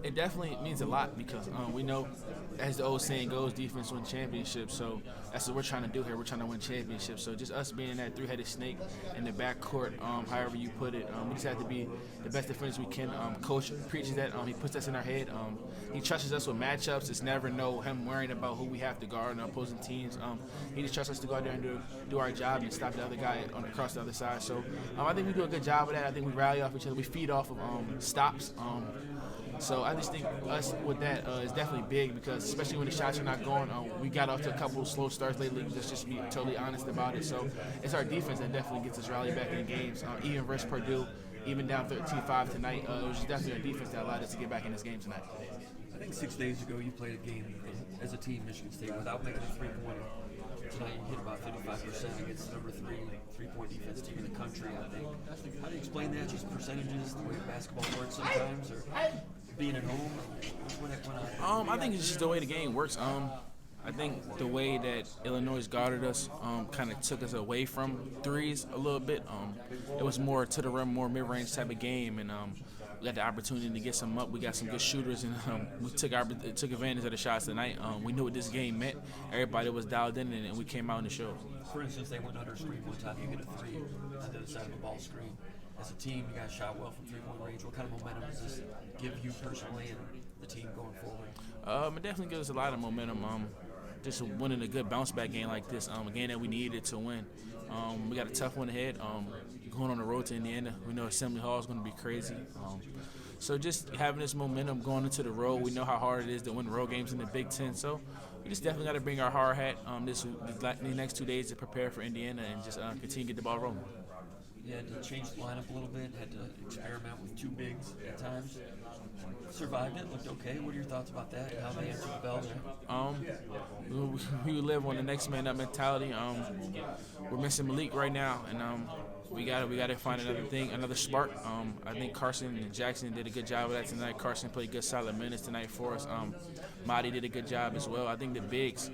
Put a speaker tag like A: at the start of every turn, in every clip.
A: It definitely means a lot because we know, as the old saying goes, defense wins championships. So that's what we're trying to do here. We're trying to win championships. So just us being that three-headed snake in the backcourt, however you put it, we just have to be the best defenders we can. Coach preaches that. He puts us in our head. He trusts us with matchups. It's never him worrying about who we have to guard in opposing teams. He just trusts us to go out there and do our job and stop the other guy across the other side. So I think we do a good job of that. I think we rally off each other. We feed off of stops. So I just think us with that is definitely big because especially when the shots are not going, we got off to a couple of slow starts lately. Let's just be totally honest about it. So it's our defense that definitely gets us rallied back in the games. Even versus Purdue, even down 13-5 tonight, it was just definitely our defense that allowed us to get back in this game tonight.
B: I think 6 days ago you played a game as a team, Michigan State, without making a three-pointer. Tonight you hit about 55% against the number 3 three-point defense team in the country, I think. How do you explain that? Just percentages, the way basketball works sometimes, or being at home? What went on?
A: I think it's just the way the game works. I think the way that Illinois guarded us kind of took us away from threes a little bit. It was more to the rim, more mid-range type of game, and we got the opportunity to get some up. We got some good shooters, and we took advantage of the shots tonight. We knew what this game meant. Everybody was dialed in, and we came out in the show.
B: For instance, they went under screen one time. You hit a three on the other side of the ball screen. As a team, you guys shot well from three-point range. What kind of momentum does this give you personally and the team going forward?
A: It definitely gives us a lot of momentum. Just winning a good bounce-back game like this, a game that we needed to win. We got a tough one ahead. Going on the road to Indiana, we know Assembly Hall is going to be crazy. So just having this momentum going into the road, we know how hard it is to win road games in the Big Ten. So we just definitely got to bring our hard hat the next 2 days to prepare for Indiana and just continue to get the ball rolling.
B: You had to change the lineup a little bit, had to experiment with two bigs at times. Survived it, looked okay. What are your thoughts about that and how they answered the bell there?
A: We live on the next man up mentality. We're missing Malik right now, and we gotta find another spark. I think Carson and Jackson did a good job of that tonight. Carson played good solid minutes tonight for us. Madi did a good job as well. I think the bigs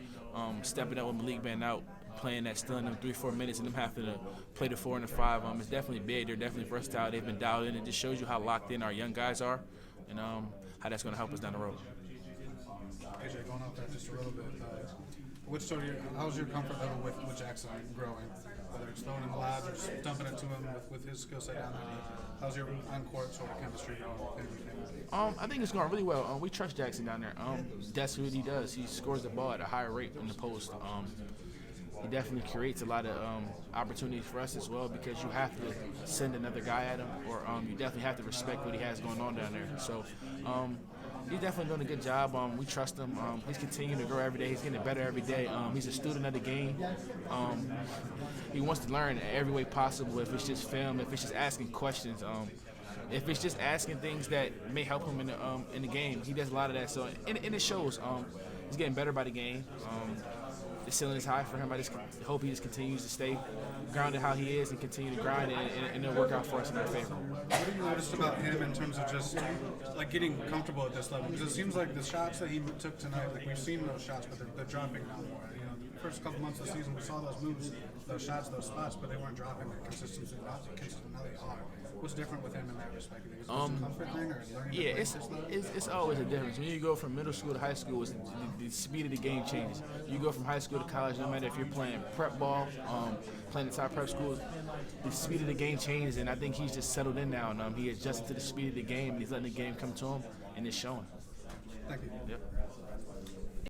A: stepping up with Malik being out, playing that still in them 3-4 minutes and them having to play the 4 and the 5. It's definitely big. They're definitely versatile. They've been dialed in. It just shows you how locked in our young guys are, and how that's going to help us down the road.
C: AJ, going off that just a little bit, how's your comfort level with Jackson growing? Whether it's throwing in the labs or just dumping it to him with his skill set down there, how's your on-court sort of chemistry going?
A: I think it's going really well. We trust Jackson down there. That's what he does. He scores the ball at a higher rate in the post. He definitely creates a lot of opportunities for us as well because you have to send another guy at him, or you definitely have to respect what he has going on down there. So he's definitely doing a good job. We trust him. He's continuing to grow every day. He's getting better every day. He's a student of the game. He wants to learn every way possible. If it's just film, if it's just asking questions, if it's just asking things that may help him in the game, he does a lot of that. So and it shows. He's getting better by the game. The ceiling is high for him. I just hope he just continues to stay grounded how he is and continue to grind and it'll work out for us in our favor.
C: What have you noticed about him in terms of just like getting comfortable at this level? Because it seems like the shots that he took tonight, like we've seen those shots, but they're dropping now more. You know, the first couple months of the season, we saw those moves, those shots, those spots, but they weren't dropping that consistency. Now they are. What's different with him in that respect? Is it a comfort thing or learning?
A: Yeah, it's always a difference. When you go from middle school to high school, the speed of the game changes. You go from high school to college, no matter if you're playing prep ball, playing the top prep schools, the speed of the game changes, and I think he's just settled in now. And he adjusted to the speed of the game, and he's letting the game come to him, and it's showing.
C: Thank you.
A: Yep.